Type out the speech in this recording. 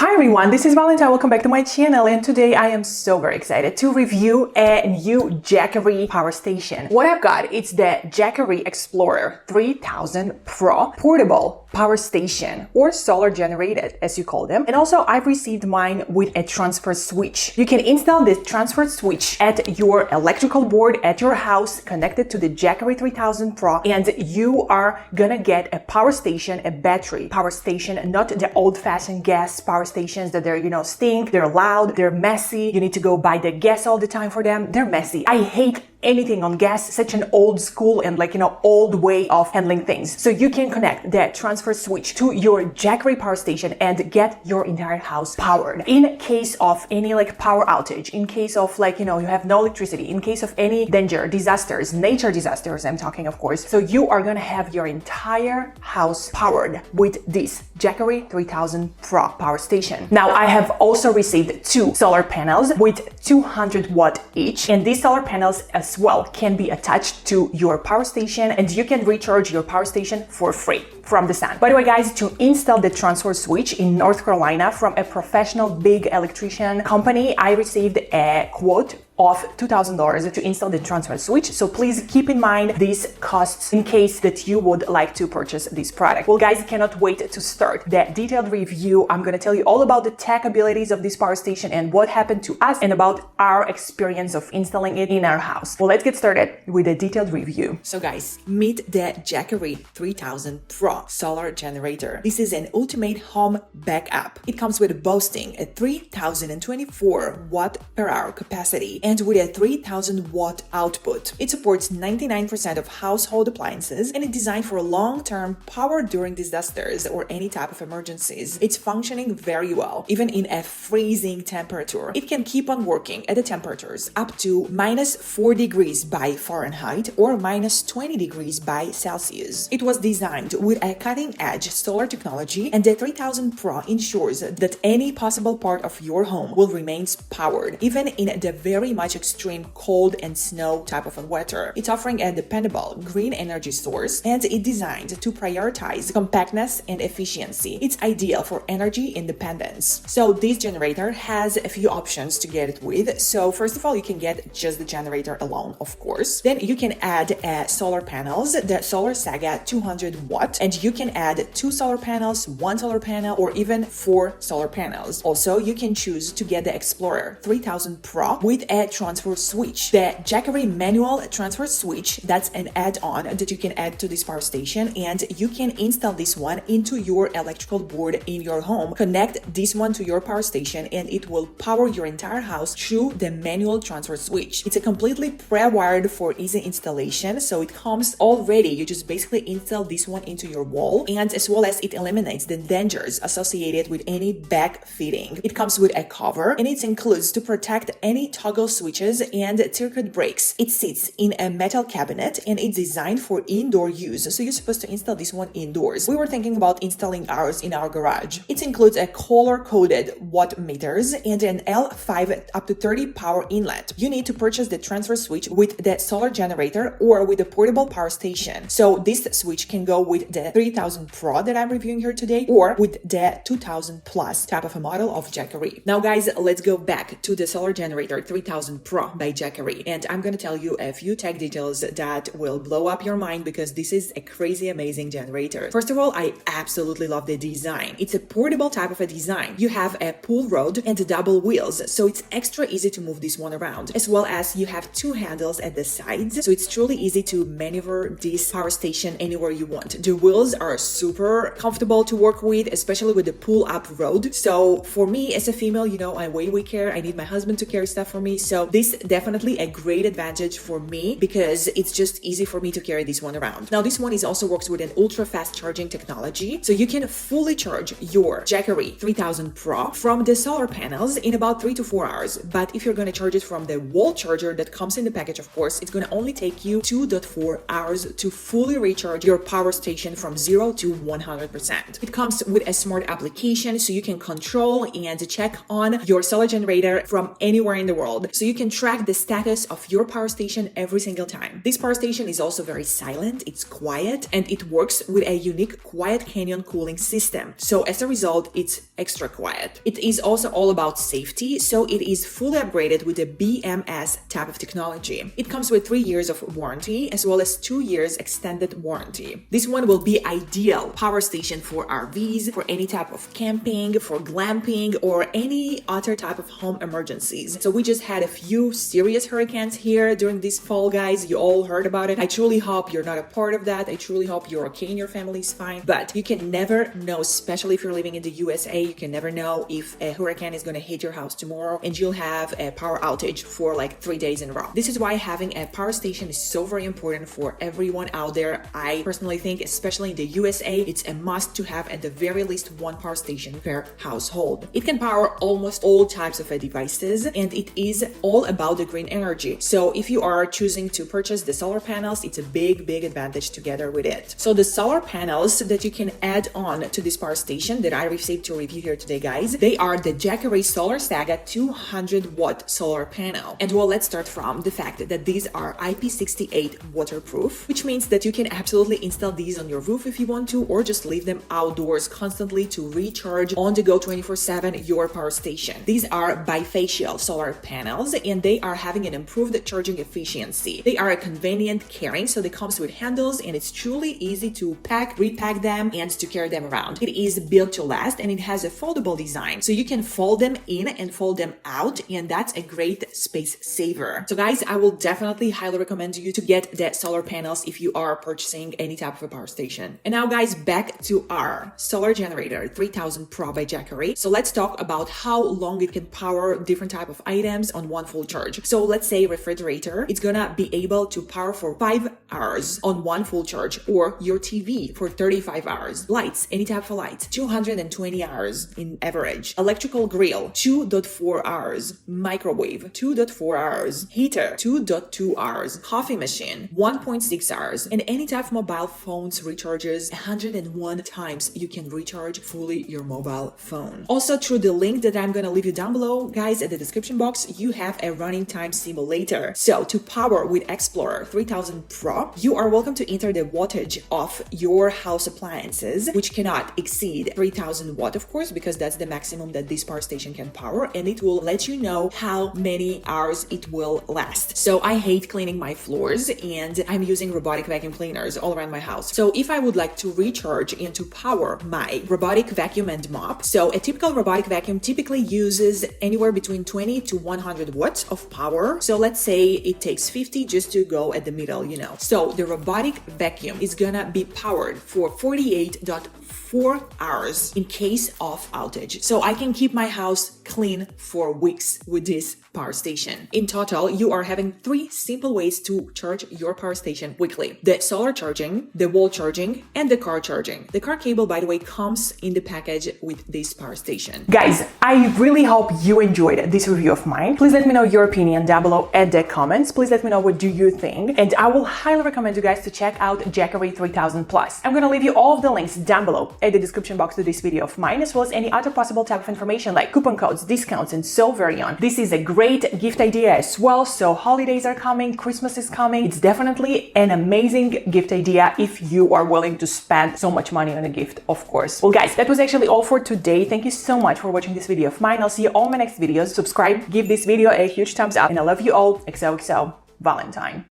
Hi everyone, this is Valentine. Welcome back to my channel, and today I am so very excited to review a new Jackery power station. What I've got is the Jackery Explorer 3000 Pro portable power station, or solar generated as you call them. And also I've received mine with a transfer switch. You can install this transfer switch at your electrical board at your house connected to the Jackery 3000 Pro, and you are gonna get a power station, a battery power station, not the old-fashioned gas power stations that they're, stink, they're loud, they're messy. You need to go buy the gas all the time for them. They're messy. I hate anything on gas, such an old school and old way of handling things. So you can connect that transfer switch to your Jackery power station and get your entire house powered. In case of any power outage, in case of you have no electricity, in case of any danger, disasters, nature disasters, I'm talking of course. So you are gonna have your entire house powered with this Jackery 3000 Pro power station. Now I have also received 2 solar panels with 200 watt each, and these solar panels as well can be attached to your power station, and you can recharge your power station for free from the sun. By the way guys, to install the transfer switch in North Carolina from a professional big electrician company, I received a quote of $2,000 to install the transfer switch. So please keep in mind these costs in case that you would like to purchase this product. Well guys, cannot wait to start the detailed review. I'm going to tell you all about the tech abilities of this power station and what happened to us and about our experience of installing it in our house. Well, let's get started with a detailed review. So guys, meet the Jackery 3000 Pro solar generator. This is an ultimate home backup. It comes with boasting a 3024 watt per hour capacity and with a 3000 watt output. It supports 99% of household appliances and is designed for long-term power during disasters or any type of emergencies. It's functioning very well, even in a freezing temperature. It can keep on working at the temperatures up to -4 degrees by Fahrenheit or -20 degrees by Celsius. It was designed with a cutting-edge solar technology, and the 3000 Pro ensures that any possible part of your home will remain powered, even in the very much extreme cold and snow type of a weather. It's offering a dependable green energy source, and it's designed to prioritize compactness and efficiency. It's ideal for energy independence. So this generator has a few options to get it with. So first of all, you can get just the generator alone, of course. Then you can add solar panels, the SolarSaga 200 watt, and you can add 2 solar panels, 1 solar panel, or even 4 solar panels. Also, you can choose to get the Explorer 3000 Pro with a transfer switch. The Jackery manual transfer switch, that's an add-on that you can add to this power station, and you can install this one into your electrical board in your home. Connect this one to your power station and it will power your entire house through the manual transfer switch. It's a completely pre-wired for easy installation, so it comes already. You just basically install this one into your wall, and as well as it eliminates the dangers associated with any back fitting. It comes with a cover, and it includes to protect any toggle switches and circuit breaks. It sits in a metal cabinet and it's designed for indoor use, so you're supposed to install this one indoors. We were thinking about installing ours in our garage. It includes a color-coded watt meters and an L5 up to 30 power inlet. You need to purchase the transfer switch with the solar generator or with the portable power station. So this switch can go with the 3000 Pro that I'm reviewing here today, or with the 2000 Plus type of a model of Jackery. Now guys, let's go back to the solar generator 3000 Pro by Jackery, and I'm going to tell you a few tech details that will blow up your mind because this is a crazy amazing generator. First of all, I absolutely love the design. It's a portable type of a design. You have a pull rod and double wheels, so it's extra easy to move this one around, as well as you have 2 handles at the sides, so it's truly easy to maneuver this power station anywhere you want. The wheels are super comfortable to work with, especially with the pull up rod. So for me as a female, I weigh weaker, I need my husband to carry stuff for me, so this definitely a great advantage for me because it's just easy for me to carry this one around. Now this one also works with an ultra fast charging technology, so you can fully charge your Jackery 3000 Pro from the solar panels in about 3 to 4 hours. But if you're going to charge it from the wall charger that comes in the package, of course, it's going to only take you 2.4 hours to fully recharge your power station from 0 to 100%. It comes with a smart application, so you can control and check on your solar generator from anywhere in the world. so you can track the status of your power station every single time. This power station is also very silent, it's quiet, and it works with a unique quiet canyon cooling system. So as a result, it's extra quiet. It is also all about safety, so it is fully upgraded with a BMS type of technology. It comes with 3 years of warranty as well as 2 years extended warranty. This one will be ideal power station for RVs, for any type of camping, for glamping, or any other type of home emergencies. So we just had a few serious hurricanes here during this fall, guys. You all heard about it. I truly hope you're not a part of that. I truly hope you're okay and your family is fine. But you can never know, especially if you're living in the USA, you can never know if a hurricane is going to hit your house tomorrow and you'll have a power outage for like 3 days in a row. This is why having a power station is so very important for everyone out there. I personally think, especially in the USA, it's a must to have at the very least one power station per household. It can power almost all types of devices, and it is all about the green energy. So if you are choosing to purchase the solar panels, it's a big advantage together with it. So the solar panels that you can add on to this power station that I received to review here today, guys, they are the Jackery SolarSaga 200 watt solar panel. And well, let's start from the fact that these are IP68 waterproof, which means that you can absolutely install these on your roof if you want to, or just leave them outdoors constantly to recharge on the go 24/7 your power station. These are bifacial solar panels, and they are having an improved charging efficiency. They are a convenient carrying, so they comes with handles, and it's truly easy to pack, repack them, and to carry them around. It is built to last, and it has a foldable design, so you can fold them in and fold them out, and that's a great space saver. So guys, I will definitely highly recommend you to get the solar panels if you are purchasing any type of a power station. And now guys, back to our solar generator 3000 Pro by Jackery. So let's talk about how long it can power different type of items on one full charge. So let's say refrigerator, it's gonna be able to power for 5 hours on one full charge, or your TV for 35 hours. Lights, any type of light, 220 hours in average. Electrical grill, 2.4 hours. Microwave, 2.4 hours. Heater, 2.2 hours. Coffee machine, 1.6 hours. And any type of mobile phones recharges 101 times you can recharge fully your mobile phone. Also, through the link that I'm gonna leave you down below, guys, at the description box, you have a running time simulator. So to power with Explorer 3000 Pro, you are welcome to enter the wattage of your house appliances, which cannot exceed 3000 watt, of course, because that's the maximum that this power station can power, and it will let you know how many hours it will last. So I hate cleaning my floors, and I'm using robotic vacuum cleaners all around my house. So if I would like to recharge and to power my robotic vacuum and mop, so a typical robotic vacuum typically uses anywhere between 20 to 100 watts of power. So let's say it takes 50 just to go at the middle, you know. So the robotic vacuum is gonna be powered for 48.4 hours in case of outage. So I can keep my house clean for weeks with this power station. In total, you are having 3 simple ways to charge your power station weekly: the solar charging, the wall charging, and the car charging. The car cable, by the way, comes in the package with this power station. Guys, I really hope you enjoyed this review of mine. Please let me know your opinion down below at the comments. Please let me know what do you think, and I will highly recommend you guys to check out Jackery 3000 Plus. I'm gonna leave you all of the links down below at the description box to this video of mine, as well as any other possible type of information like coupon codes, discounts, and so very on. This is a great gift idea as well. So holidays are coming, Christmas is coming. It's definitely an amazing gift idea if you are willing to spend so much money on a gift, of course. Well guys, that was actually all for today. Thank you so much for watching this video of mine. I'll see you all in my next videos. Subscribe, give this video a huge thumbs up, and I love you all. XOXO, Valentine.